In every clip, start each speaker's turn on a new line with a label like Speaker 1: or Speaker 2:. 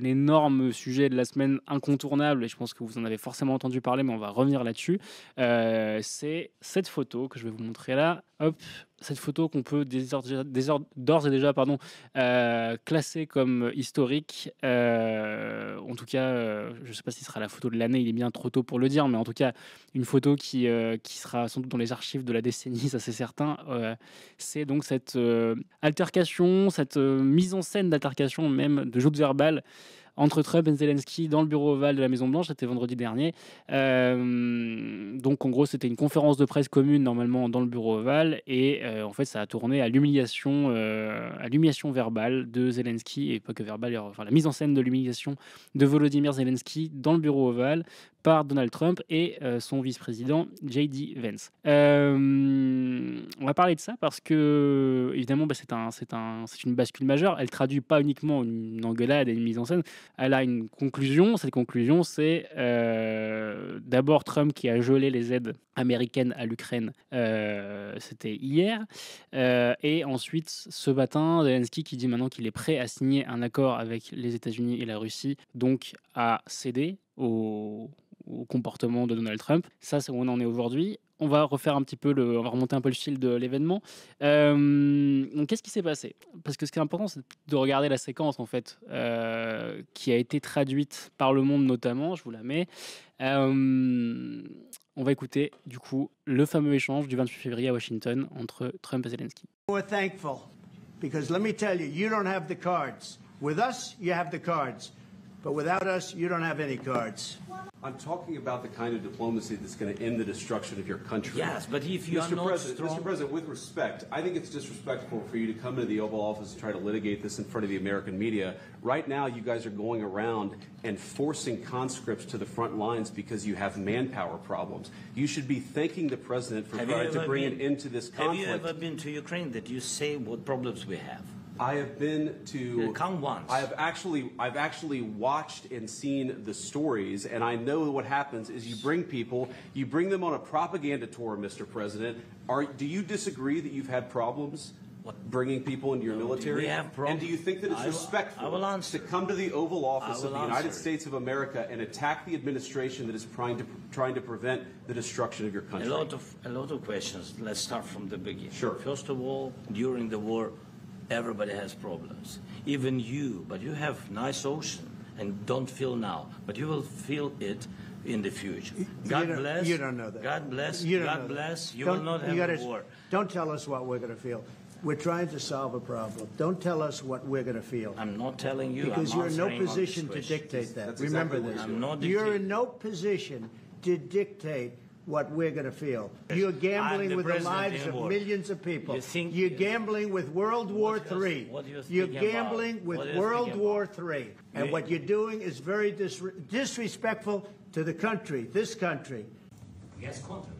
Speaker 1: l'énorme sujet de la semaine incontournable, et je pense que vous en avez forcément entendu parler, mais on va revenir là-dessus. C'est cette photo que je vais vous montrer là. Hop, cette photo qu'on peut d'ores et déjà pardon, classer comme historique. En tout cas, je ne sais pas si ce sera la photo de l'année, il est bien trop tôt pour le dire, mais en tout cas, une photo qui sera sans doute dans les archives de la décennie, ça c'est certain. C'est donc cette altercation, cette mise en scène d'altercation, même de joutes verbales, entre Trump et Zelensky dans le bureau ovale de la Maison-Blanche. C'était vendredi dernier. Donc, en gros, c'était une conférence de presse commune, normalement, dans le bureau ovale. Et en fait, ça a tourné à l'humiliation verbale de Zelensky, et pas que verbale, enfin, la mise en scène de l'humiliation de Volodymyr Zelensky dans le bureau ovale par Donald Trump et son vice-président J.D. Vance. On va parler de ça parce que, évidemment, c'est une bascule majeure. Elle traduit pas uniquement une engueulade et une mise en scène. Elle a une conclusion. Cette conclusion, c'est d'abord Trump qui a gelé les aides américaines à l'Ukraine. C'était hier. Et ensuite, ce matin, Zelensky qui dit maintenant qu'il est prêt à signer un accord avec les États-Unis et la Russie, donc à céder au comportement de Donald Trump. Ça, c'est où on en est aujourd'hui. On va refaire un petit peu on va remonter un peu le fil de l'événement. Donc, qu'est-ce qui s'est passé? Parce que ce qui est important, c'est de regarder la séquence, en fait, qui a été traduite par Le Monde, notamment. Je vous la mets. On va écouter, du coup, le fameux échange du 28 février à Washington entre Trump et Zelensky.
Speaker 2: We're thankful because let me tell you, you don't have the cards. With us, you have the cards. But without us, you don't have any cards.
Speaker 3: I'm talking about the kind of diplomacy that's going to end the destruction of your country.
Speaker 4: Yes, but if you are not strong...
Speaker 3: Mr. President, with respect, I think it's disrespectful for you to come into the Oval Office and try to litigate this in front of the American media. Right now, you guys are going around and forcing conscripts to the front lines because you have manpower problems. You should be thanking the President for trying to bring an end to this conflict.
Speaker 4: Have you ever been to Ukraine that you say what problems we have?
Speaker 3: I have been to.
Speaker 4: Come once.
Speaker 3: I've actually watched and seen the stories, and I know what happens is you bring them on a propaganda tour, Mr. President. Do you disagree that you've had problems bringing people into your military?
Speaker 4: We have problems.
Speaker 3: And do you think that it's respectful to come to the Oval Office of the United States of America and attack the administration that is trying to prevent the destruction of your country?
Speaker 4: A lot of questions. Let's start from the beginning.
Speaker 3: Sure.
Speaker 4: First of all, during the war, everybody has problems, even you, but you have nice ocean and don't feel now, but you will feel it in the future. God bless.
Speaker 2: You don't know that.
Speaker 4: God bless.
Speaker 2: You
Speaker 4: God bless. You will not have a war.
Speaker 2: Don't tell us what we're going to feel. We're trying to solve a problem. Don't tell us what we're going to feel.
Speaker 4: I'm not telling you.
Speaker 2: Because
Speaker 4: I'm
Speaker 2: you're in no
Speaker 4: answering
Speaker 2: position
Speaker 4: on
Speaker 2: to
Speaker 4: this
Speaker 2: dictate that.
Speaker 3: That's
Speaker 2: Remember
Speaker 3: exactly
Speaker 2: this.
Speaker 3: what
Speaker 4: I'm not
Speaker 2: You're
Speaker 4: dictating.
Speaker 2: in no position to dictate what we're going to feel. You're
Speaker 4: I'm
Speaker 2: gambling
Speaker 4: the
Speaker 2: with the
Speaker 4: president
Speaker 2: lives
Speaker 4: in
Speaker 2: of
Speaker 4: war.
Speaker 2: millions of people.
Speaker 4: You think-
Speaker 2: You're gambling with World War III.
Speaker 4: what you're
Speaker 2: You're
Speaker 4: speaking
Speaker 2: gambling
Speaker 4: about?
Speaker 2: with
Speaker 4: What you're
Speaker 2: World
Speaker 4: speaking
Speaker 2: War
Speaker 4: about?
Speaker 2: III. And
Speaker 4: You-
Speaker 2: what you're doing is very disrespectful to the country, this country.
Speaker 4: Yes, contract.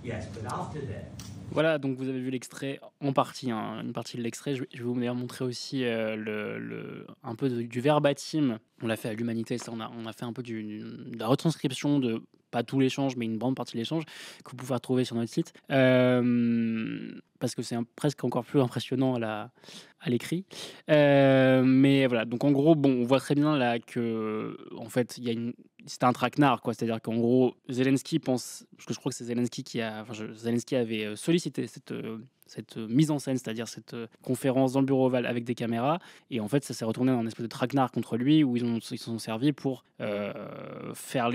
Speaker 4: Yes, but after that.
Speaker 1: Voilà, donc vous avez vu l'extrait en partie, hein, une partie de l'extrait. Je vais vous montrer aussi un peu du verbatim. On l'a fait à l'Humanité, ça, on a fait un peu de la retranscription de, pas tout l'échange, mais une grande partie de l'échange que vous pouvez retrouver sur notre site. Parce que c'est presque encore plus impressionnant à l'écrit. Mais voilà, donc en gros, bon, on voit très bien là que, en fait, c'était un traquenard, quoi. C'est-à-dire qu'en gros, Zelensky pense, parce que je crois que c'est Zelensky Zelensky avait sollicité cette mise en scène, c'est-à-dire cette conférence dans le bureau ovale avec des caméras, et en fait ça s'est retourné dans un espèce de traquenard contre lui où ils se sont servis pour faire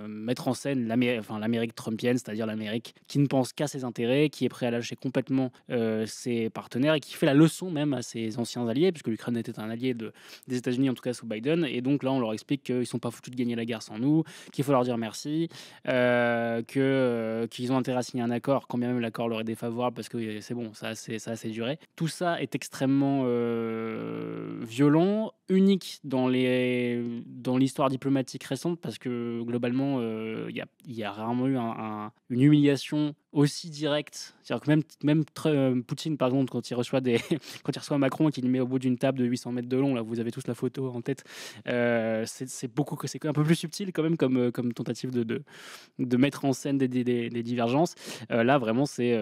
Speaker 1: mettre en scène l'Amérique trumpienne, c'est-à-dire l'Amérique qui ne pense qu'à ses intérêts, qui est prêt à lâcher complètement ses partenaires et qui fait la leçon même à ses anciens alliés, puisque l'Ukraine était un allié des États-Unis, en tout cas sous Biden, et donc là on leur explique qu'ils sont pas foutus de gagner la guerre sans nous, qu'il faut leur dire merci, qu'ils ont intérêt à signer un accord quand bien même l'accord leur est défavorable parce que c'est bon, ça a assez duré. Tout ça est extrêmement violent, unique dans l'histoire diplomatique récente, parce que globalement il y a rarement eu une humiliation aussi directe. C'est-à-dire que même Poutine, par exemple, quand il reçoit Macron et qu'il le met au bout d'une table de 800 mètres de long, là vous avez tous la photo en tête, c'est un peu plus subtil quand même comme tentative de mettre en scène des divergences. Là vraiment c'est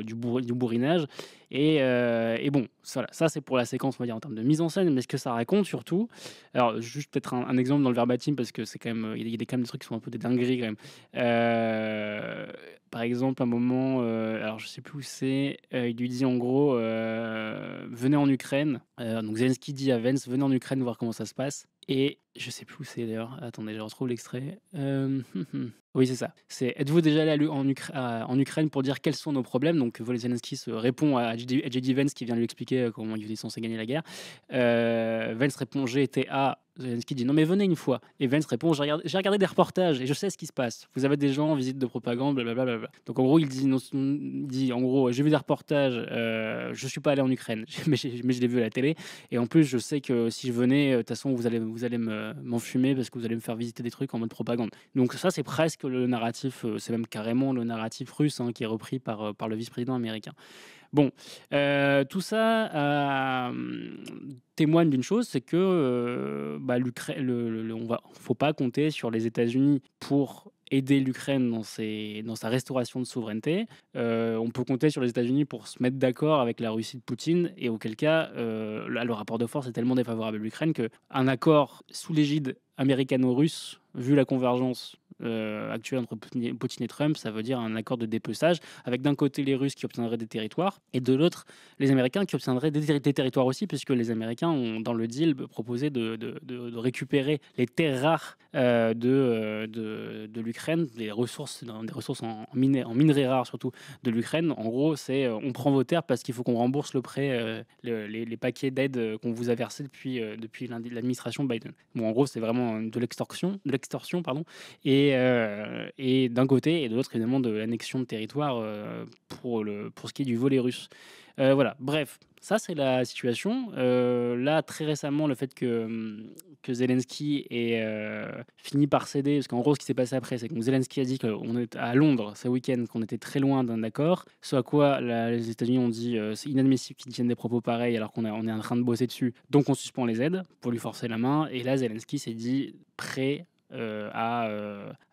Speaker 1: du bourrinage. Et bon, ça c'est pour la séquence, on va dire, en termes de mise en scène, mais ce que ça raconte, compte surtout, alors juste peut-être un exemple dans le verbatim parce que c'est quand même, il y a quand même des trucs qui sont un peu des dingueries quand même. Par exemple, un moment, alors je sais plus où c'est, il lui dit en gros, venez en Ukraine. Donc Zelensky dit à Vance, venez en Ukraine voir comment ça se passe. Et je sais plus où c'est d'ailleurs. Attendez, je retrouve l'extrait. Oui, c'est ça. C'est êtes-vous déjà allé en Ukraine pour dire quels sont nos problèmes? Donc Zelensky se répond à J.D. Vance qui vient lui expliquer comment il est censé gagner la guerre. Vance répond GTA. Zelensky dit non mais venez une fois. Et Vance répond j'ai regardé des reportages et je sais ce qui se passe. Vous avez des gens en visite de propagande, blablabla. Donc en gros il dit en gros j'ai vu des reportages, je suis pas allé en Ukraine, mais je l'ai vu à la télé. Et en plus je sais que si je venais, de toute façon vous allez m'enfumer parce que vous allez me faire visiter des trucs en mode propagande. Donc ça c'est presque le narratif, c'est même carrément le narratif russe qui est repris par le vice-président américain. Bon, tout ça témoigne d'une chose, c'est que faut pas compter sur les États-Unis pour aider l'Ukraine dans sa restauration de souveraineté. On peut compter sur les États-Unis pour se mettre d'accord avec la Russie de Poutine, et auquel cas, là, le rapport de force est tellement défavorable à l'Ukraine qu'un accord sous l'égide américano-russe, vu la convergence actuelle entre Poutine et Trump, ça veut dire un accord de dépeçage, avec d'un côté les Russes qui obtiendraient des territoires, et de l'autre les Américains qui obtiendraient des territoires aussi, puisque les Américains ont, dans le deal, proposé de récupérer les terres rares de l'Ukraine, des ressources en minerais rares surtout de l'Ukraine. En gros, c'est on prend vos terres parce qu'il faut qu'on rembourse le prêt, les paquets d'aide qu'on vous a versés depuis l'administration Biden. Bon, en gros, c'est vraiment de l'extorsion, pardon. Et d'un côté, et de l'autre, évidemment, de l'annexion de territoire pour ce qui est du volet russe. Voilà, bref, ça c'est la situation. Là, très récemment, le fait que Zelensky ait fini par céder, parce qu'en gros, ce qui s'est passé après, c'est que Zelensky a dit qu'on est à Londres ce week-end, qu'on était très loin d'un accord, ce à quoi les États-Unis ont dit c'est inadmissible qu'ils tiennent des propos pareils alors qu'on est en train de bosser dessus, donc on suspend les aides pour lui forcer la main. Et là, Zelensky s'est dit prêt à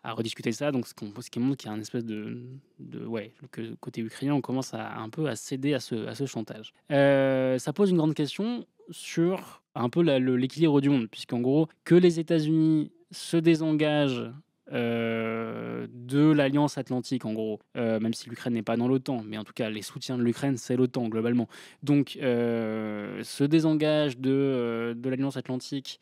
Speaker 1: rediscuter ça, donc ce qui montre qu'il y a un espèce que côté ukrainien on commence un peu à céder à ce chantage. Ça pose une grande question sur un peu l'équilibre du monde, puisqu'en gros que les États-Unis se désengagent de l'Alliance Atlantique, en gros, même si l'Ukraine n'est pas dans l'OTAN, mais en tout cas les soutiens de l'Ukraine c'est l'OTAN globalement, donc se désengage de l'Alliance Atlantique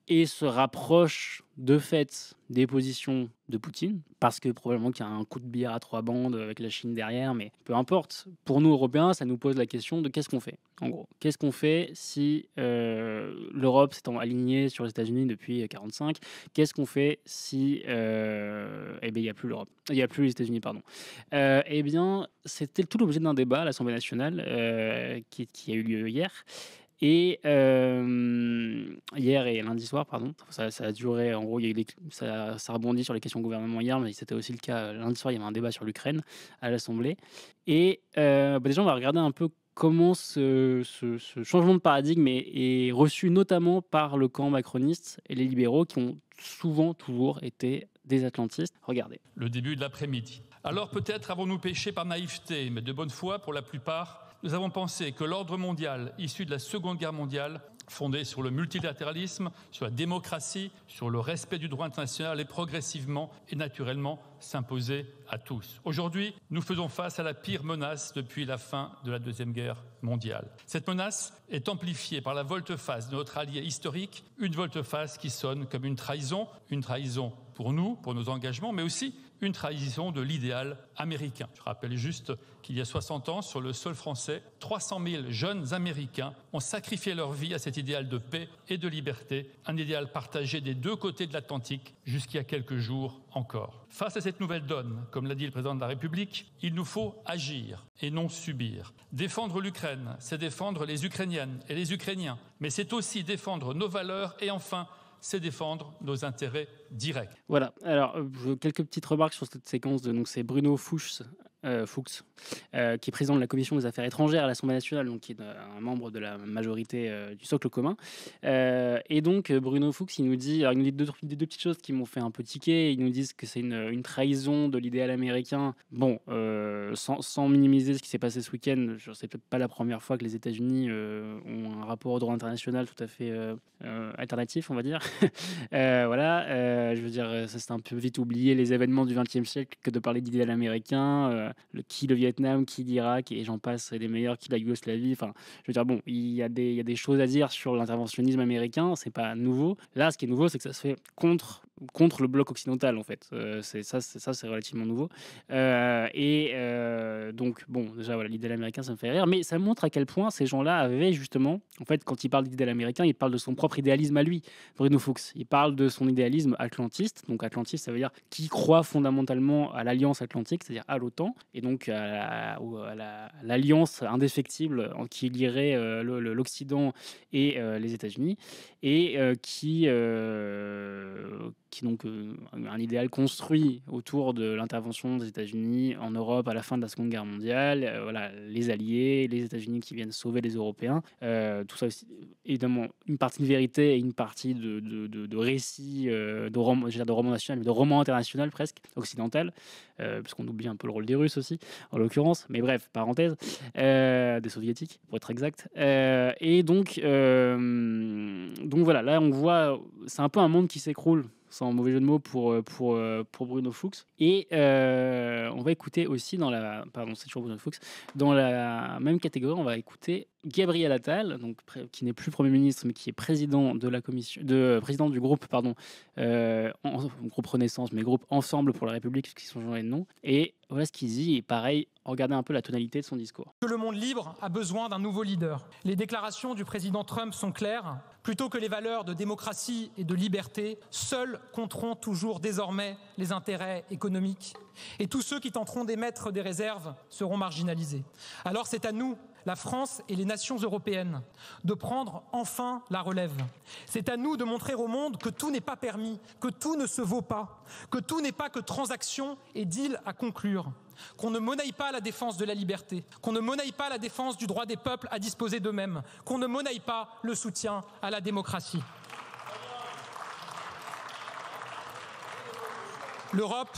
Speaker 1: et se rapproche de fait des positions de Poutine, parce que probablement qu'il y a un coup de billard à 3 bandes avec la Chine derrière, mais peu importe. Pour nous, Européens, ça nous pose la question de qu'est-ce qu'on fait, en gros. Qu'est-ce qu'on fait si l'Europe s'étant alignée sur les États-Unis depuis 1945 ? Qu'est-ce qu'on fait si il n'y a plus l'Europe, il n'y a plus les États-Unis, pardon. Eh bien, c'était tout l'objet d'un débat à l'Assemblée nationale qui a eu lieu hier. Et hier et lundi soir, pardon, ça a duré, en gros, ça rebondit sur les questions gouvernement hier, mais c'était aussi le cas lundi soir, il y avait un débat sur l'Ukraine à l'Assemblée. Et déjà, on va regarder un peu comment ce changement de paradigme est reçu notamment par le camp macroniste et les libéraux qui ont souvent toujours été des atlantistes. Regardez.
Speaker 5: Le début de l'après-midi. Alors peut-être avons-nous péché par naïveté, mais de bonne foi pour la plupart. Nous avons pensé que l'ordre mondial issu de la Seconde Guerre mondiale, fondé sur le multilatéralisme, sur la démocratie, sur le respect du droit international, et progressivement et naturellement s'imposer à tous. Aujourd'hui, nous faisons face à la pire menace depuis la fin de la Deuxième Guerre mondiale. Cette menace est amplifiée par la volte-face de notre allié historique, une volte-face qui sonne comme une trahison pour nous, pour nos engagements, mais aussi une trahison de l'idéal américain. Je rappelle juste qu'il y a 60 ans, sur le sol français, 300 000 jeunes Américains ont sacrifié leur vie à cet idéal de paix et de liberté, un idéal partagé des deux côtés de l'Atlantique jusqu'il y a quelques jours encore. Face à cette nouvelle donne, comme l'a dit le président de la République, il nous faut agir et non subir. Défendre l'Ukraine, c'est défendre les Ukrainiennes et les Ukrainiens, mais c'est aussi défendre nos valeurs et enfin, c'est défendre nos intérêts direct.
Speaker 1: Voilà, alors quelques petites remarques sur cette séquence. Donc c'est Bruno Fuchs, qui est président de la commission des affaires étrangères à l'Assemblée nationale, donc qui est un membre de la majorité du socle commun. Et donc Bruno Fuchs, il nous dit deux petites choses qui m'ont fait un peu tiquer. Ils nous disent que c'est une trahison de l'idéal américain. Bon, sans minimiser ce qui s'est passé ce week-end, c'est peut-être pas la première fois que les États-Unis ont un rapport au droit international tout à fait alternatif, on va dire. Voilà, je veux dire, ça c'est un peu vite oublié les événements du XXe siècle que de parler d'idéal américain. Le Vietnam, qui l'Irak, et j'en passe, des meilleurs, qui la Yougoslavie. Enfin, je veux dire, bon, il y a des choses à dire sur l'interventionnisme américain, c'est pas nouveau. Là, ce qui est nouveau, c'est que ça se fait contre le bloc occidental, en fait. C'est relativement nouveau. Donc, bon, déjà, voilà, l'idéal américain, ça me fait rire, mais ça montre à quel point ces gens-là avaient justement, en fait, quand ils parlent d'idéal américain, ils parlent de son propre idéalisme à lui, Bruno Fuchs. Il parle de son idéalisme atlantiste. Donc, atlantiste, ça veut dire qui croit fondamentalement à l'Alliance Atlantique, c'est-à-dire à l'OTAN, et donc à l'alliance indéfectible qui lierait l'Occident et les États-Unis, et qui donc un idéal construit autour de l'intervention des États-Unis en Europe à la fin de la Seconde Guerre mondiale. Voilà, les Alliés, les États-Unis qui viennent sauver les Européens. Tout ça aussi, évidemment, une partie de vérité et une partie de récit, de roman national, mais de roman international presque, occidental, parce qu'on oublie un peu le rôle des Russes aussi, en l'occurrence. Mais bref, parenthèse, des Soviétiques, pour être exact. Et donc voilà, là on voit, c'est un peu un monde qui s'écroule, sans mauvais jeu de mots, pour Bruno Fuchs. Et on va écouter aussi c'est toujours Bruno Fuchs, dans la même catégorie, on va écouter Gabriel Attal, donc, qui n'est plus Premier ministre, mais qui est président de la commission, président du groupe, groupe Renaissance, mais groupe Ensemble pour la République, puisqu'ils sont changés de nom. Et voilà ce qu'il dit, et pareil, regardez un peu la tonalité de son discours.
Speaker 6: Que le monde libre a besoin d'un nouveau leader. Les déclarations du président Trump sont claires. Plutôt que les valeurs de démocratie et de liberté, seuls compteront toujours désormais les intérêts économiques. Et tous ceux qui tenteront d'émettre des réserves seront marginalisés. Alors c'est à nous, la France et les nations européennes, de prendre enfin la relève. C'est à nous de montrer au monde que tout n'est pas permis, que tout ne se vaut pas, que tout n'est pas que transaction et deal à conclure. Qu'on ne monnaie pas la défense de la liberté, qu'on ne monnaie pas la défense du droit des peuples à disposer d'eux-mêmes, qu'on ne monnaie pas le soutien à la démocratie. L'Europe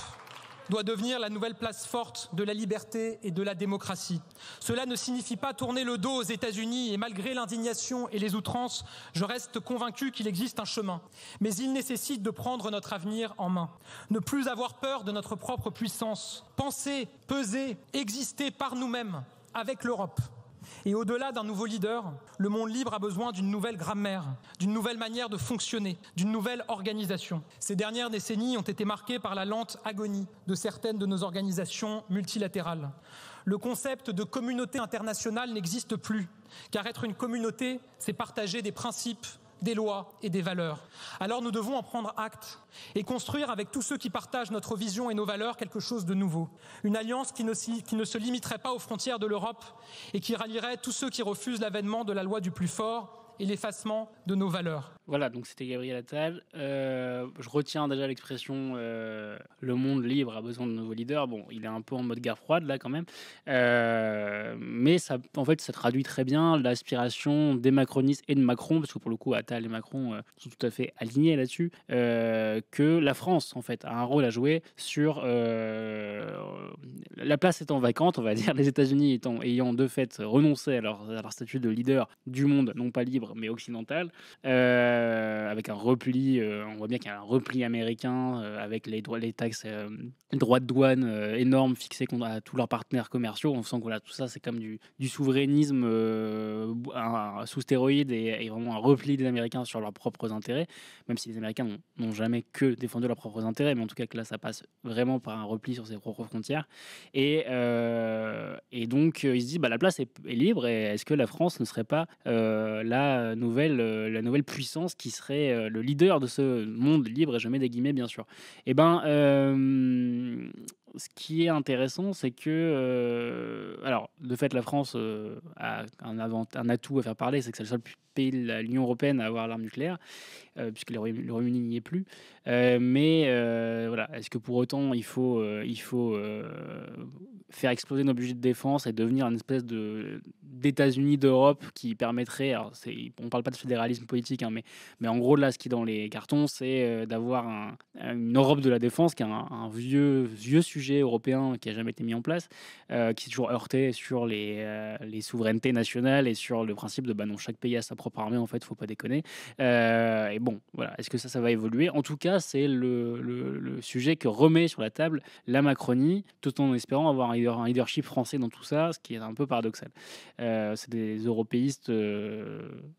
Speaker 6: doit devenir la nouvelle place forte de la liberté et de la démocratie. Cela ne signifie pas tourner le dos aux États-Unis, et malgré l'indignation et les outrances, je reste convaincu qu'il existe un chemin. Mais il nécessite de prendre notre avenir en main. Ne plus avoir peur de notre propre puissance. Penser, peser, exister par nous-mêmes, avec l'Europe. Et au-delà d'un nouveau leader, le monde libre a besoin d'une nouvelle grammaire, d'une nouvelle manière de fonctionner, d'une nouvelle organisation. Ces dernières décennies ont été marquées par la lente agonie de certaines de nos organisations multilatérales. Le concept de communauté internationale n'existe plus, car être une communauté, c'est partager des principes, des lois et des valeurs. Alors nous devons en prendre acte et construire avec tous ceux qui partagent notre vision et nos valeurs quelque chose de nouveau. Une alliance qui ne se limiterait pas aux frontières de l'Europe et qui rallierait tous ceux qui refusent l'avènement de la loi du plus fort et l'effacement de nos valeurs.
Speaker 1: Voilà, donc c'était Gabriel Attal. Je retiens déjà l'expression le monde libre a besoin de nouveaux leaders. Bon, il est un peu en mode guerre froide là quand même. Mais ça, en fait, ça traduit très bien l'aspiration des macronistes et de Macron, parce que pour le coup, Attal et Macron sont tout à fait alignés là-dessus, que la France, en fait, a un rôle à jouer sur la place étant vacante, on va dire, les États-Unis ayant de fait renoncé à leur statut de leader du monde, non pas libre, mais occidental. Avec un repli, on voit bien qu'il y a un repli américain avec les taxes, les droits de douane énormes fixés à tous leurs partenaires commerciaux. On sent que voilà, tout ça, c'est comme du souverainisme sous stéroïdes et vraiment un repli des Américains sur leurs propres intérêts, même si les Américains n'ont jamais que défendu leurs propres intérêts, mais en tout cas que là, ça passe vraiment par un repli sur ses propres frontières. Et donc, il se dit, la place est libre, et est-ce que la France ne serait pas la nouvelle puissance qui serait le leader de ce monde libre, et je mets des guillemets bien sûr. Et ce qui est intéressant, c'est que, alors, de fait, la France a un atout à faire parler, c'est que c'est le seul pays de l'Union européenne à avoir l'arme nucléaire, puisque le Royaume-Uni n'y est plus. Mais voilà, est-ce que pour autant il faut faire exploser nos budgets de défense et devenir une espèce d'États-Unis d'Europe qui permettrait, alors on ne parle pas de fédéralisme politique, hein, mais en gros là, ce qui est dans les cartons, c'est d'avoir une Europe de la défense qui est un vieux sujet européen qui n'a jamais été mis en place, qui s'est toujours heurté sur les souverainetés nationales et sur le principe de non, chaque pays a sa propre armée, en fait, faut pas déconner. Et bon, voilà, est-ce que ça va évoluer? En tout cas, c'est le sujet que remet sur la table la Macronie, tout en espérant avoir un leadership français dans tout ça, ce qui est un peu paradoxal. C'est des européistes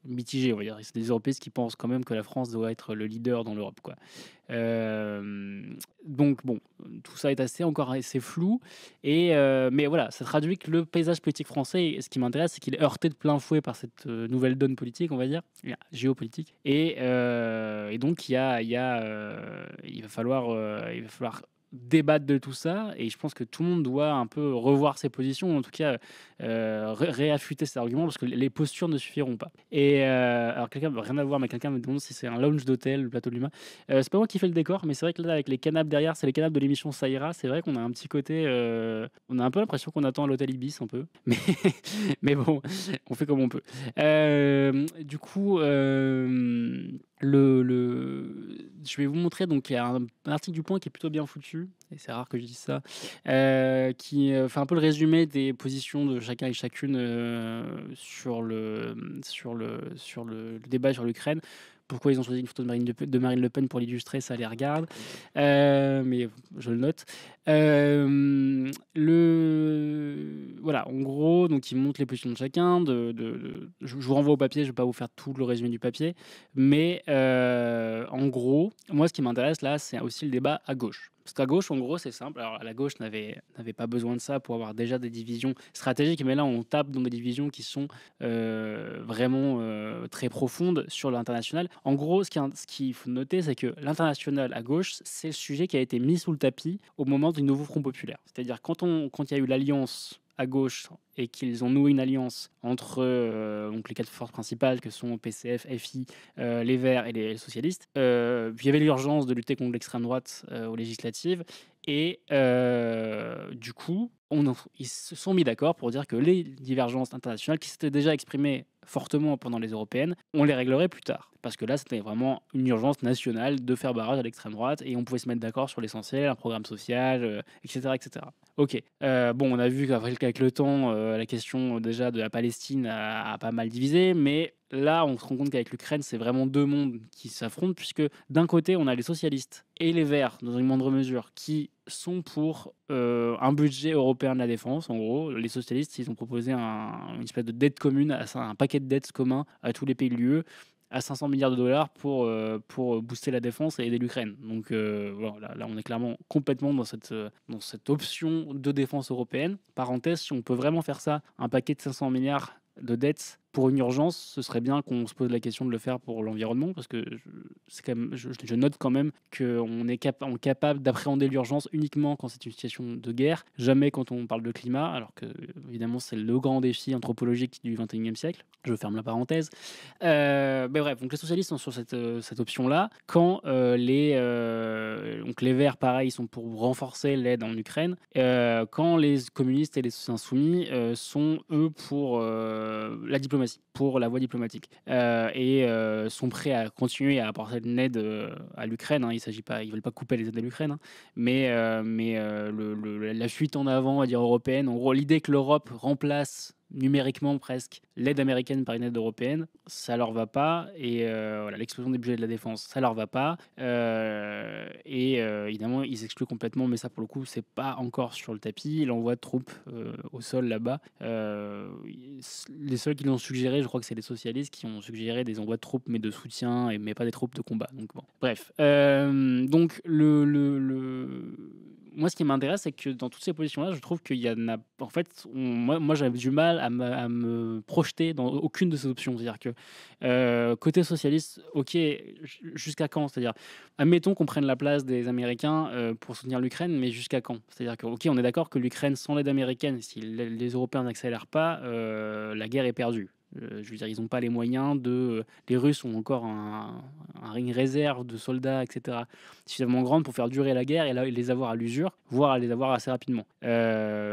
Speaker 1: mitigés, on va dire. C'est des européistes qui pensent quand même que la France doit être le leader dans l'Europe, quoi. Donc bon, tout ça est encore assez flou, mais voilà, ça traduit que le paysage politique français, ce qui m'intéresse, c'est qu'il est heurté de plein fouet par cette nouvelle donne politique, on va dire, géopolitique, et donc il va falloir débattre de tout ça, et je pense que tout le monde doit un peu revoir ses positions, en tout cas réaffûter ses arguments, parce que les postures ne suffiront pas. Et alors rien à voir, mais quelqu'un me demande si c'est un lounge d'hôtel, le plateau de l'humain. C'est pas moi qui fais le décor, mais c'est vrai que là, avec les canapes derrière, c'est les canapes de l'émission Ça ira, c'est vrai qu'on a un petit côté, on a un peu l'impression qu'on attend à l'hôtel Ibis un peu, mais bon, on fait comme on peut. Du coup, je vais vous montrer, donc il y a un article du Point qui est plutôt bien foutu, et c'est rare que je dise ça, qui fait un peu le résumé des positions de chacun et chacune sur le débat sur l'Ukraine. Pourquoi ils ont choisi une photo de Marine Le Pen pour l'illustrer, ça les regarde, mais je le note. Voilà, en gros, donc ils montrent les positions de chacun. Je vous renvoie au papier, je ne vais pas vous faire tout le résumé du papier, mais en gros, moi ce qui m'intéresse là, c'est aussi le débat à gauche. Parce qu'à gauche, en gros, c'est simple. Alors, la gauche n'avait pas besoin de ça pour avoir déjà des divisions stratégiques, mais là, on tape dans des divisions qui sont vraiment très profondes sur l'international. En gros, ce qu'il faut noter, c'est que l'international à gauche, c'est le sujet qui a été mis sous le tapis au moment du nouveau Front populaire. C'est-à-dire, quand il y a eu l'alliance à gauche et qu'ils ont noué une alliance entre donc les quatre forces principales que sont PCF, FI, les Verts et les socialistes. Puis il y avait l'urgence de lutter contre l'extrême droite aux législatives, et du coup ils se sont mis d'accord pour dire que les divergences internationales qui s'étaient déjà exprimées fortement pendant les européennes, on les réglerait plus tard. Parce que là, c'était vraiment une urgence nationale de faire barrage à l'extrême droite, et on pouvait se mettre d'accord sur l'essentiel, un programme social, etc., etc. Ok. Bon, on a vu qu'avec le temps, la question déjà de la Palestine a pas mal divisé, mais là, on se rend compte qu'avec l'Ukraine, c'est vraiment deux mondes qui s'affrontent, puisque d'un côté, on a les socialistes et les Verts, dans une moindre mesure, qui sont pour un budget européen de la défense. En gros, les socialistes, ils ont proposé une espèce de dette commune, un paquet de dettes commun à tous les pays de l'UE, à 500 milliards de dollars pour booster la défense et aider l'Ukraine. Donc voilà, là, on est clairement complètement dans cette option de défense européenne. Parenthèse, si on peut vraiment faire ça, un paquet de 500 milliards de dettes pour une urgence, ce serait bien qu'on se pose la question de le faire pour l'environnement, parce que je note quand même qu'on est capable d'appréhender l'urgence uniquement quand c'est une situation de guerre, jamais quand on parle de climat, alors que évidemment c'est le grand défi anthropologique du XXIe siècle. Je ferme la parenthèse. Mais bref, donc les socialistes sont sur cette option-là. Quand les Verts, pareil, sont pour renforcer l'aide en Ukraine. Quand les communistes et les insoumis sont, eux, pour la diplomatie, pour la voie diplomatique, et sont prêts à continuer à apporter de l'aide à l'Ukraine. Hein. Ils veulent pas couper les aides à l'Ukraine, hein. Mais la fuite en avant, on va dire européenne, en gros, l'idée que l'Europe remplace numériquement presque l'aide américaine par une aide européenne, ça leur va pas, et voilà, l'explosion des budgets de la défense, ça leur va pas, et évidemment ils excluent complètement, mais ça pour le coup c'est pas encore sur le tapis, l'envoi de troupes au sol là-bas. Les seuls qui l'ont suggéré, je crois que c'est les socialistes qui ont suggéré des envois de troupes, mais de soutien, mais pas des troupes de combat. Donc bon, bref, donc moi, ce qui m'intéresse, c'est que dans toutes ces positions-là, je trouve qu'il y en a. En fait, moi j'avais du mal à me projeter dans aucune de ces options. C'est-à-dire que côté socialiste, ok, jusqu'à quand? C'est-à-dire, admettons qu'on prenne la place des Américains pour soutenir l'Ukraine, mais jusqu'à quand? C'est-à-dire que, ok, on est d'accord que l'Ukraine, sans l'aide américaine, si les Européens n'accélèrent pas, la guerre est perdue. Je veux dire, ils n'ont pas les moyens de. Les Russes ont encore une réserve de soldats, etc., suffisamment grande pour faire durer la guerre et les avoir à l'usure, voire à les avoir assez rapidement.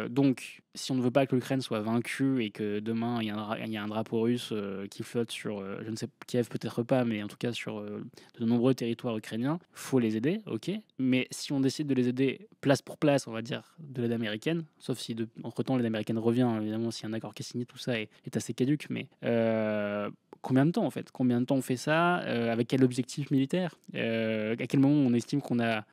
Speaker 1: Donc, si on ne veut pas que l'Ukraine soit vaincue et que demain il y a un drapeau russe qui flotte sur, je ne sais, Kiev peut-être pas, mais en tout cas sur de nombreux territoires ukrainiens, faut les aider, ok. Mais si on décide de les aider place pour place, on va dire de l'aide américaine, sauf si entre-temps l'aide américaine revient, évidemment, si un accord qui est signé, tout ça est assez caduque, mais combien de temps en fait? Combien de temps on fait ça? Avec quel objectif militaire? À quel moment on estime qu'on a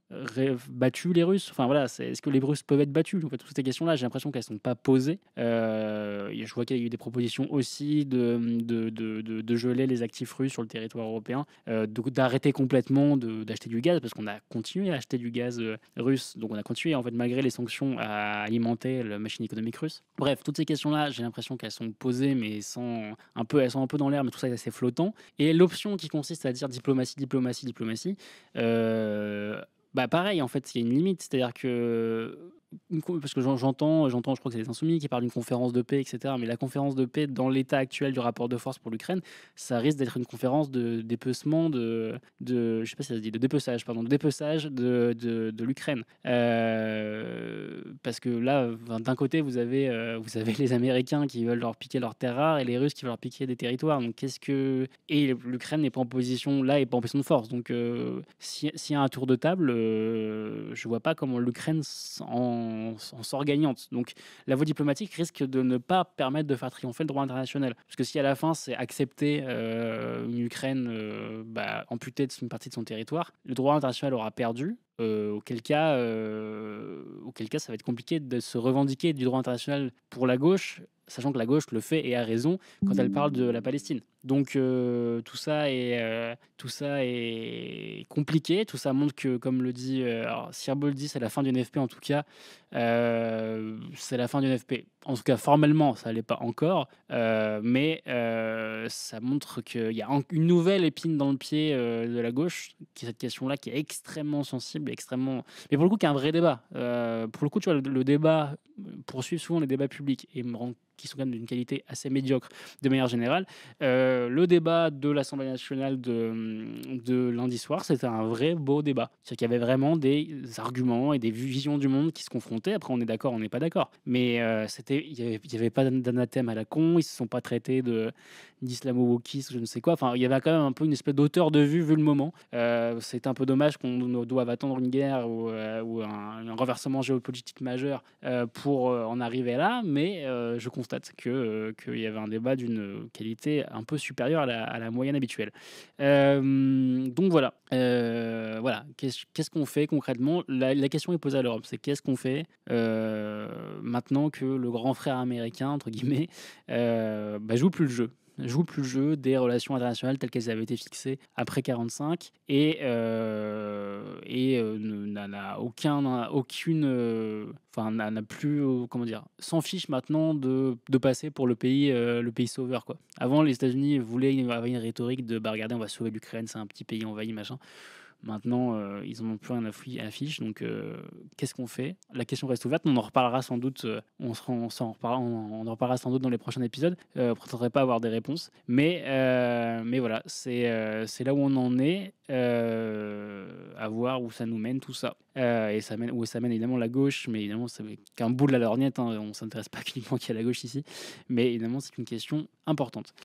Speaker 1: battu les Russes? Enfin voilà, est-ce que les Russes peuvent être battus? En fait, toutes ces questions-là, j'ai l'impression qu'elles ne sont pas posées. Je vois qu'il y a eu des propositions aussi de geler les actifs russes sur le territoire européen, d'arrêter complètement d'acheter du gaz, parce qu'on a continué à acheter du gaz russe. Donc on a continué, en fait, malgré les sanctions, à alimenter la machine économique russe. Bref, toutes ces questions-là, j'ai l'impression qu'elles sont posées, mais elles sont un peu dans l'air, mais tout ça est assez flottant. Et l'option qui consiste à dire diplomatie, bah pareil, en fait, il y a une limite. C'est-à-dire que parce que j'entends, je crois que c'est les Insoumis qui parlent d'une conférence de paix, etc. Mais la conférence de paix, dans l'état actuel du rapport de force pour l'Ukraine, ça risque d'être une conférence de dépecement, je sais pas si ça se dit, de dépeçage de l'Ukraine. Parce que là, d'un côté, vous avez les Américains qui veulent leur piquer leurs terres rares et les Russes qui veulent leur piquer des territoires. Donc et l'Ukraine n'est pas en position de force. Donc s'il y a un tour de table, je vois pas comment l'Ukraine en sort gagnante. Donc la voie diplomatique risque de ne pas permettre de faire triompher le droit international. Parce que si à la fin c'est accepter une Ukraine amputée d'une partie de son territoire, le droit international aura perdu. Auquel cas ça va être compliqué de se revendiquer du droit international pour la gauche, sachant que la gauche le fait et a raison quand elle parle de la Palestine. Donc tout ça est compliqué. Tout ça montre que, comme le dit Sirbold, dit c'est la fin d'une FP. En tout cas, c'est la fin d'une FP. En tout cas, formellement, ça l'est pas encore, mais ça montre qu'il y a une nouvelle épine dans le pied de la gauche, qui est cette question-là, qui est extrêmement sensible, mais pour le coup, qui est un vrai débat. Pour le coup, tu vois, le débat poursuit souvent les débats publics et qui sont quand même d'une qualité assez médiocre de manière générale. Le débat de l'Assemblée nationale de lundi soir, c'était un vrai beau débat. C'est-à-dire qu'il y avait vraiment des arguments et des visions du monde qui se confrontaient. Après, on est d'accord, on n'est pas d'accord. Mais il y avait pas d'anathème à la con, ils se sont pas traités d'islamo-wokistes, je ne sais quoi. Enfin, il y avait quand même un peu une espèce d'auteur de vue vu le moment. C'est un peu dommage qu'on doive attendre une guerre ou un renversement géopolitique majeur pour en arriver là, mais je constate qu'il y avait un débat d'une qualité un peu supérieure à la moyenne habituelle. Donc voilà. Qu'est-ce qu'on fait concrètement? La question est posée à l'Europe, c'est qu'est-ce qu'on fait maintenant que le grand frère américain, entre guillemets, joue plus le jeu des relations internationales telles qu'elles avaient été fixées après 1945 et n'a plus, s'en fiche maintenant de passer pour le pays sauveur, quoi. Avant, les États-Unis voulaient avoir une rhétorique de regardez, on va sauver l'Ukraine, c'est un petit pays envahi, machin. Maintenant, ils n'en ont plus rien à fiche. Donc, qu'est-ce qu'on fait? La question reste ouverte. On en reparlera sans doute. On en reparlera sans doute dans les prochains épisodes. Je ne prétendrai pas avoir des réponses. Mais voilà, c'est là où on en est. À voir où ça nous mène tout ça. Et ça mène évidemment la gauche. Mais évidemment, c'est qu'un bout de la lorgnette. On ne s'intéresse pas uniquement qu'à la gauche ici. Mais évidemment, c'est une question importante.